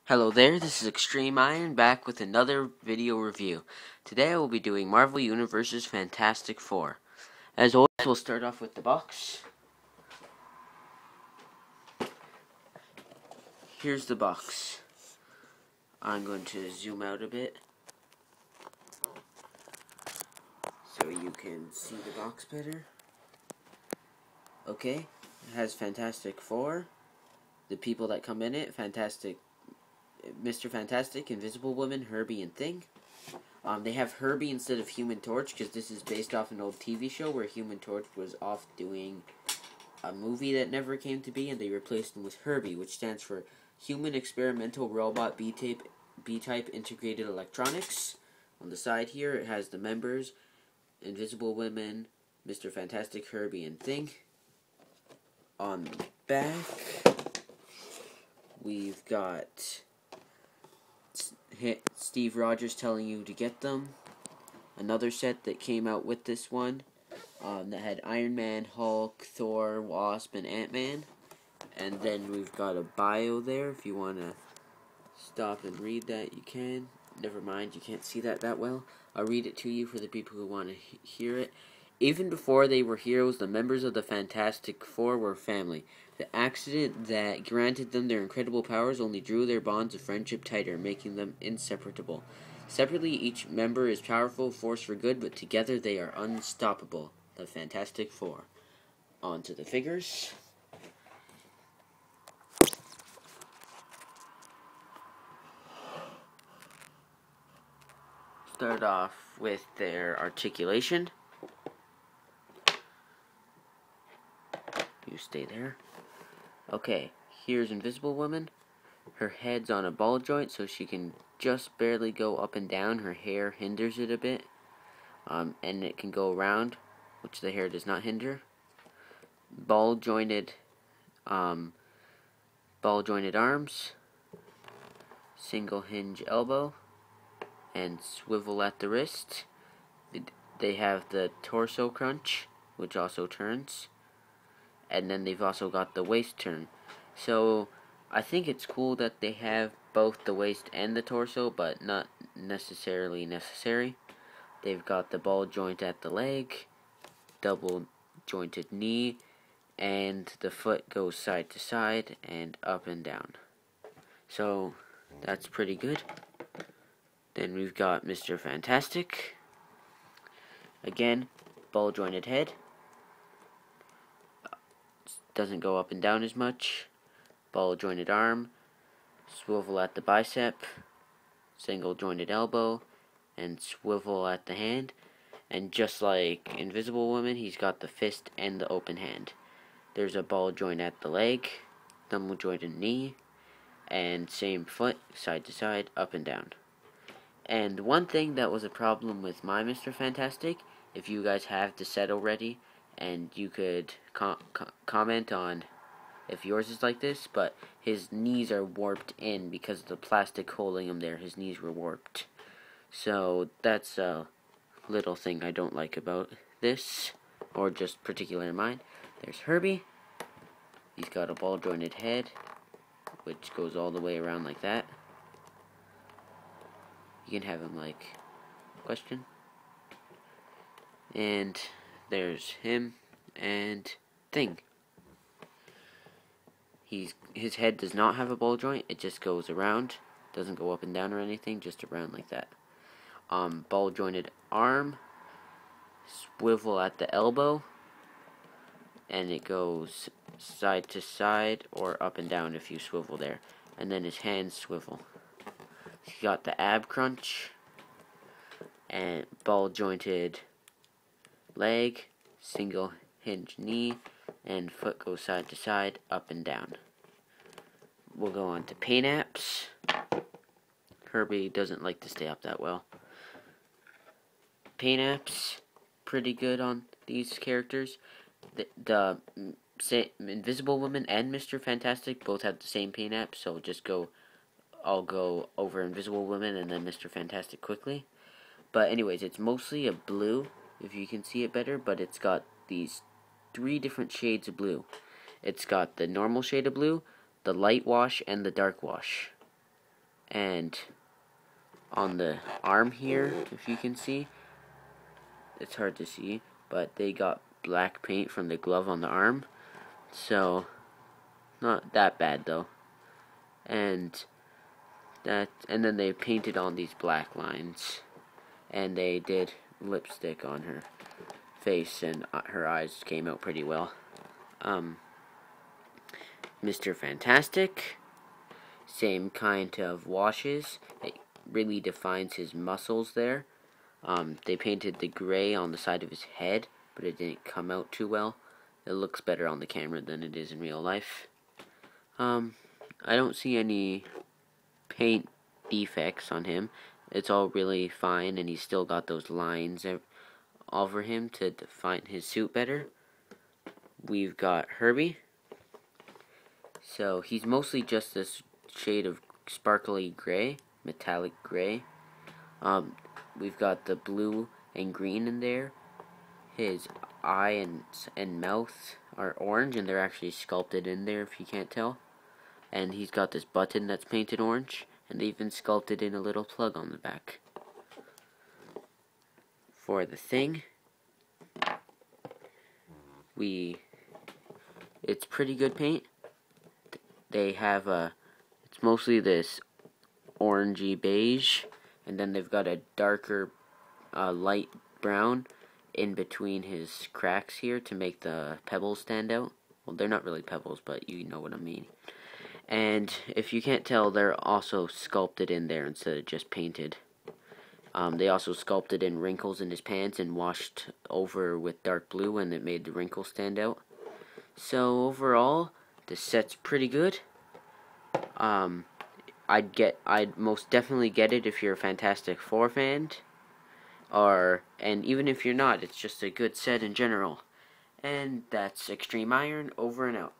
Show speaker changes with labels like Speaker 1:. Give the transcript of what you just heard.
Speaker 1: Hello there, this is Extreme Iron back with another video review. Today I will be doing Marvel Universe's Fantastic Four. As always, we'll start off with the box. Here's the box. I'm going to zoom out a bit so you can see the box better. Okay, it has Fantastic Four, the people that come in it, Mr. Fantastic, Invisible Woman, H.E.R.B.I.E, and Thing. They have H.E.R.B.I.E instead of Human Torch because this is based off an old TV show where Human Torch was off doing a movie that never came to be, and they replaced him with H.E.R.B.I.E, which stands for Human Experimental Robot B-Type Integrated Electronics. On the side here, it has the members, Invisible Women, Mr. Fantastic, H.E.R.B.I.E, and Thing. On the back, we've got Steve Rogers telling you to get them. Another set that came out with this one that had Iron Man, Hulk, Thor, Wasp, and Ant-Man. And then we've got a bio there. If you want to stop and read that, you can. Never mind, you can't see that well. I'll read it to you for the people who want to hear it. Even before they were heroes, the members of the Fantastic Four were family. The accident that granted them their incredible powers only drew their bonds of friendship tighter, making them inseparable. Separately, each member is powerful, force for good, but together they are unstoppable. The Fantastic Four. On to the figures. Start off with their articulation. You stay there. Okay, here's Invisible Woman. Her head's on a ball joint, so she can just barely go up and down. Her hair hinders it a bit, and it can go around, which the hair does not hinder. Ball jointed arms, single hinge elbow, and swivel at the wrist. They have the torso crunch, which also turns, and then they've also got the waist turn. So I think it's cool that they have both the waist and the torso, but not necessarily necessary. They've got the ball joint at the leg, double jointed knee, and the foot goes side to side and up and down. So that's pretty good. Then we've got Mr. Fantastic. Again, ball jointed head. Doesn't go up and down as much. Ball jointed arm, swivel at the bicep, single jointed elbow, and swivel at the hand. And just like Invisible Woman, he's got the fist and the open hand. There's a ball joint at the leg, double jointed knee, and same foot, side to side, up and down. And one thing that was a problem with my Mr. Fantastic, if you guys have the set already, and you could comment on if yours is like this, but his knees are warped in because of the plastic holding him there. His knees were warped. So that's a little thing I don't like about this, or just particular in mine. There's H.E.R.B.I.E. He's got a ball jointed head, which goes all the way around like that. You can have him like question. And there's him and Thing. His head does not have a ball joint, it just goes around. Doesn't go up and down or anything, just around like that. Ball jointed arm, swivel at the elbow, and it goes side to side or up and down if you swivel there. And then his hands swivel. He's got the ab crunch, and ball jointed leg, single hinge knee, and foot goes side to side, up and down. We'll go on to pain apps. H.E.R.B.I.E doesn't like to stay up that well. Pain apps, pretty good on these characters. The Invisible Woman and Mr. Fantastic both have the same pain app, so I'll go over Invisible Woman and then Mr. Fantastic quickly. But anyways, it's mostly a blue, if you can see it better, but it's got these 3 different shades of blue. It's got the normal shade of blue, the light wash, and the dark wash. And on the arm here, if you can see, it's hard to see, but they got black paint from the glove on the arm, so not that bad though. And then they painted on these black lines, and they did lipstick on her face, and her eyes came out pretty well. Mr. Fantastic, same kind of washes. It really defines his muscles there. They painted the gray on the side of his head, but it didn't come out too well. It looks better on the camera than it is in real life. I don't see any paint defects on him. It's all really fine, and he's still got those lines over him to define his suit better. We've got Herbie. So he's mostly just this shade of sparkly gray, metallic gray. We've got the blue and green in there. His eye and mouth are orange, and they're actually sculpted in there if you can't tell. And he's got this button that's painted orange, and they even sculpted in a little plug on the back. For the thing, it's pretty good paint. They have it's mostly this orangey beige, and then they've got a darker light brown in between his cracks here to make the pebbles stand out. Well, they're not really pebbles, but you know what I mean. And if you can't tell, they're also sculpted in there instead of just painted. They also sculpted in wrinkles in his pants and washed over with dark blue, and it made the wrinkles stand out. So overall, the set's pretty good. I'd most definitely get it if you're a Fantastic Four fan, and even if you're not, it's just a good set in general. And that's Extreme Iron, over and out.